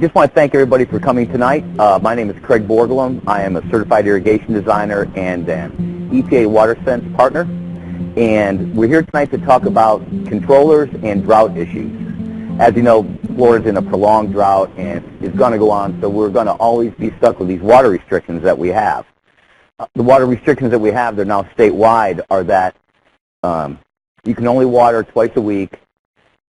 just want to thank everybody for coming tonight. My name is Craig Borglum. I am a certified irrigation designer and an EPA WaterSense partner. And we're here tonight to talk about controllers and drought issues. As you know, Florida's in a prolonged drought and it's going to go on, so we're going to always be stuck with these water restrictions that we have. The water restrictions that we have, they're now statewide, are that you can only water twice a week,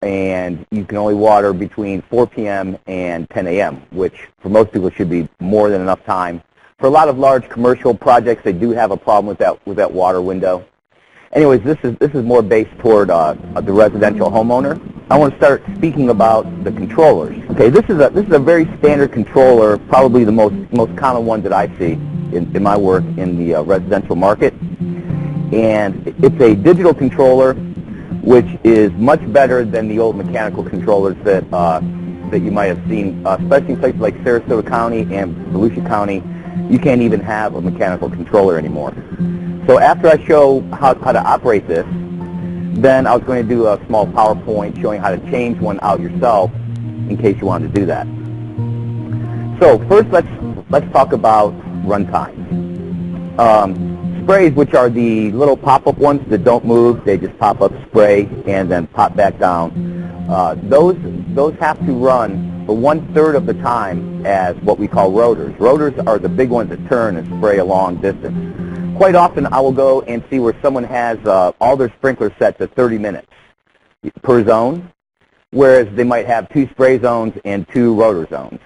and you can only water between 4 p.m. and 10 a.m., which for most people should be more than enough time. For a lot of large commercial projects, they do have a problem with that water window. Anyways, this is more based toward the residential homeowner. I want to start speaking about the controllers. Okay, this is a very standard controller, probably the most common one that I see in my work in the residential market. And it's a digital controller, which is much better than the old mechanical controllers that you might have seen, especially in places like Sarasota County and Volusia County. You can't even have a mechanical controller anymore. So after I show how to operate this, then I was going to do a small PowerPoint showing how to change one out yourself in case you wanted to do that. So first, let's talk about run times. Sprays, which are the little pop-up ones that don't move, they just pop up, spray, and then pop back down. Those have to run for 1/3 of the time as what we call rotors. Rotors are the big ones that turn and spray a long distance. Quite often I will go and see where someone has all their sprinklers set to 30 minutes per zone, whereas they might have 2 spray zones and 2 rotor zones.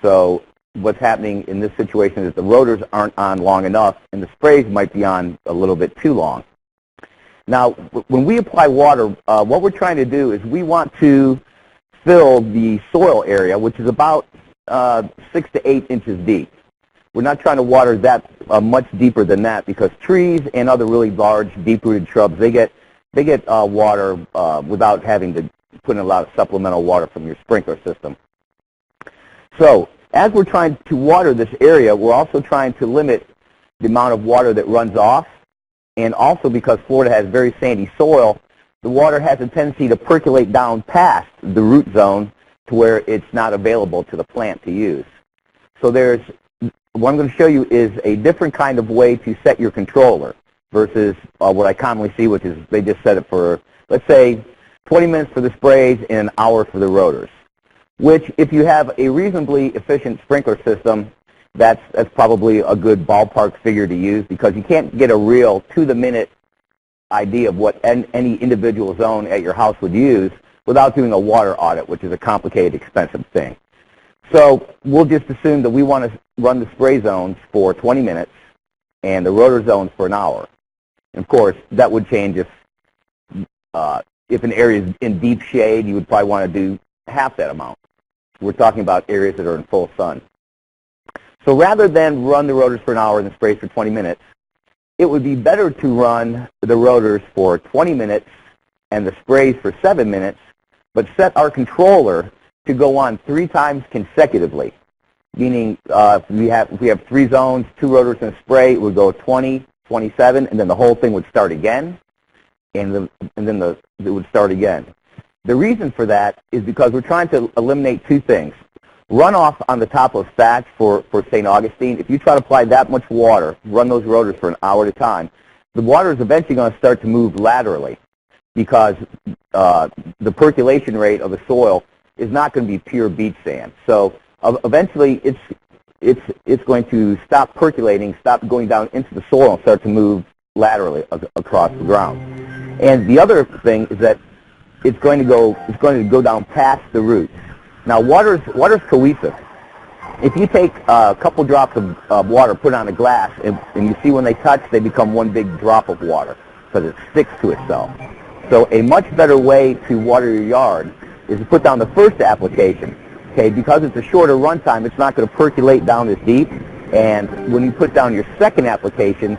So what's happening in this situation is the rotors aren't on long enough and the sprays might be on a little bit too long. Now, when we apply water, what we're trying to do is we want to fill the soil area, which is about 6 to 8 inches deep. We're not trying to water that much deeper than that because trees and other really large, deep-rooted shrubs, they get water without having to put in a lot of supplemental water from your sprinkler system. So as we're trying to water this area, we're also trying to limit the amount of water that runs off. And also because Florida has very sandy soil, the water has a tendency to percolate down past the root zone to where it's not available to the plant to use. So what I'm going to show you is a different kind of way to set your controller versus what I commonly see, which is they just set it for, let's say, 20 minutes for the sprays and an hour for the rotors. Which, if you have a reasonably efficient sprinkler system, that's probably a good ballpark figure to use because you can't get a real to-the-minute idea of what any individual zone at your house would use without doing a water audit, which is a complicated, expensive thing. So we'll just assume that we want to run the spray zones for 20 minutes and the rotor zones for an hour. And of course, that would change if an area is in deep shade, you would probably want to do half that amount. We're talking about areas that are in full sun. So rather than run the rotors for an hour and the sprays for 20 minutes, it would be better to run the rotors for 20 minutes and the sprays for 7 minutes, but set our controller to go on 3 times consecutively. Meaning if we have 3 zones, 2 rotors and a spray, it would go 20, 27, and then the whole thing would start again, and then it would start again. The reason for that is because we're trying to eliminate 2 things. Runoff on the top of stacks for St. Augustine, if you try to apply that much water, run those rotors for an hour at a time, the water is eventually going to start to move laterally because the percolation rate of the soil is not going to be pure beach sand. So eventually it's going to stop percolating, stop going down into the soil and start to move laterally across the ground. And the other thing is that it's going to go down past the roots. Now, water's cohesive. If you take a couple drops of water, put it on a glass, and you see when they touch, they become one big drop of water because it sticks to itself. So a much better way to water your yard is to put down the first application. Okay, because it's a shorter run time, it's not going to percolate down as deep. And when you put down your second application,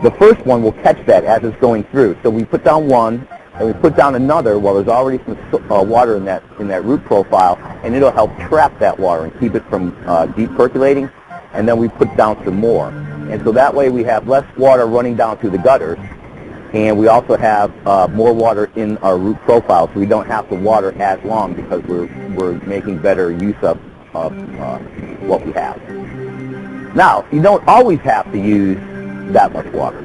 the first one will catch that as it's going through. So we put down one, and we put down another while there's already some water in that root profile, and it'll help trap that water and keep it from deep percolating. And then we put down some more. And so that way we have less water running down through the gutters, and we also have more water in our root profile, so we don't have to water as long because we're making better use of of what we have. Now, you don't always have to use that much water.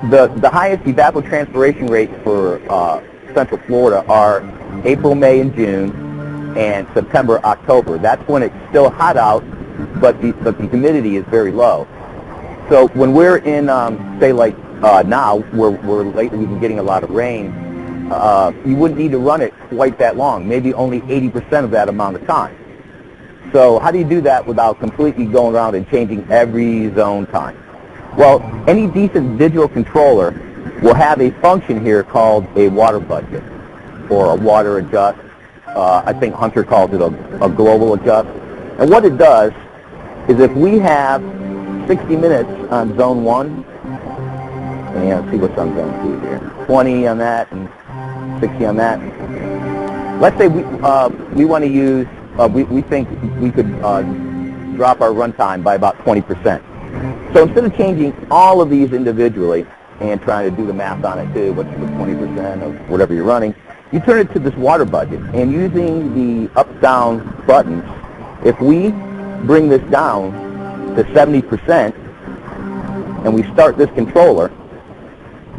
The highest evapotranspiration rates for Central Florida are April, May, and June, and September, October. That's when it's still hot out, but the humidity is very low. So when we're in, say like now, we're lately we've been getting a lot of rain, you wouldn't need to run it quite that long, maybe only 80% of that amount of time. So how do you do that without completely going around and changing every zone time? Well, any decent digital controller will have a function here called a water budget or a water adjust. I think Hunter calls it a global adjust. And what it does is if we have 60 minutes on zone 1, and let's see what's on zone 2 here, 20 on that and 60 on that. Let's say we want to use, we think we could drop our runtime by about 20%. So instead of changing all of these individually and trying to do the math on it too, what's the 20% of whatever you're running, you turn it to this water budget. And using the up-down buttons, if we bring this down to 70% and we start this controller,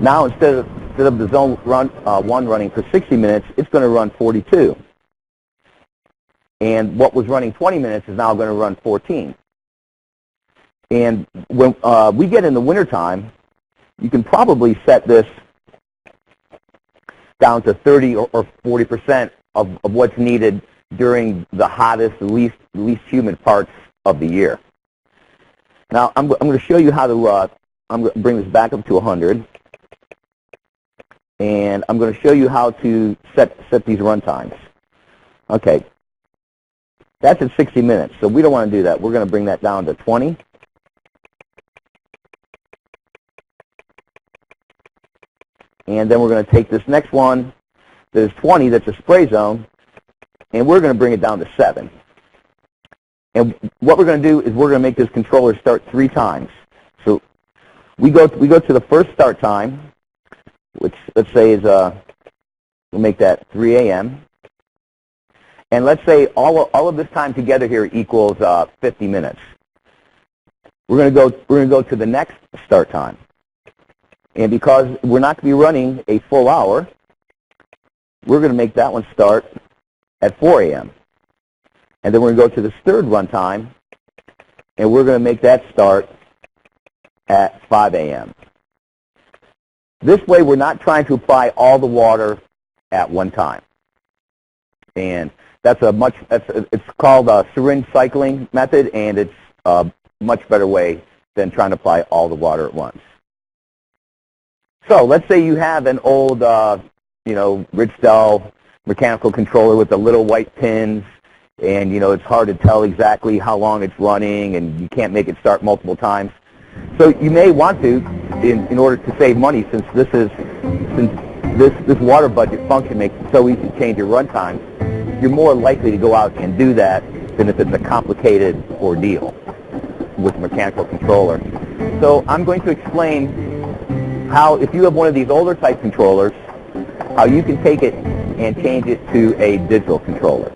now instead of the zone 1 running for 60 minutes, it's going to run 42. And what was running 20 minutes is now going to run 14. And when we get in the wintertime, you can probably set this down to 30 or 40% of what's needed during the hottest, least humid parts of the year. Now, I'm going to show you how to, I'm going to bring this back up to 100. And I'm going to show you how to set these run times. Okay. That's at 60 minutes, so we don't want to do that. We're going to bring that down to 20. And then we're going to take this next one that is 20, that's a spray zone, and we're going to bring it down to 7. And what we're going to do is we're going to make this controller start 3 times. So we go to the first start time, which let's say is, we'll make that 3 a.m. And let's say all of this time together here equals 50 minutes. We're going to go to the next start time. And because we're not going to be running a full hour, we're going to make that one start at 4 a.m. And then we're going to go to the third run time, and we're going to make that start at 5 a.m. This way, we're not trying to apply all the water at one time. And that's it's called a syringe cycling method, and it's a much better way than trying to apply all the water at once. So let's say you have an old, Richtel mechanical controller with the little white pins, and, it's hard to tell exactly how long it's running, and you can't make it start multiple times. So you may want to, in order to save money, since this water budget function makes it so easy to change your run times, you're more likely to go out and do that than if it's a complicated ordeal with a mechanical controller. So I'm going to explain how, if you have one of these older type controllers, how you can take it and change it to a digital controller.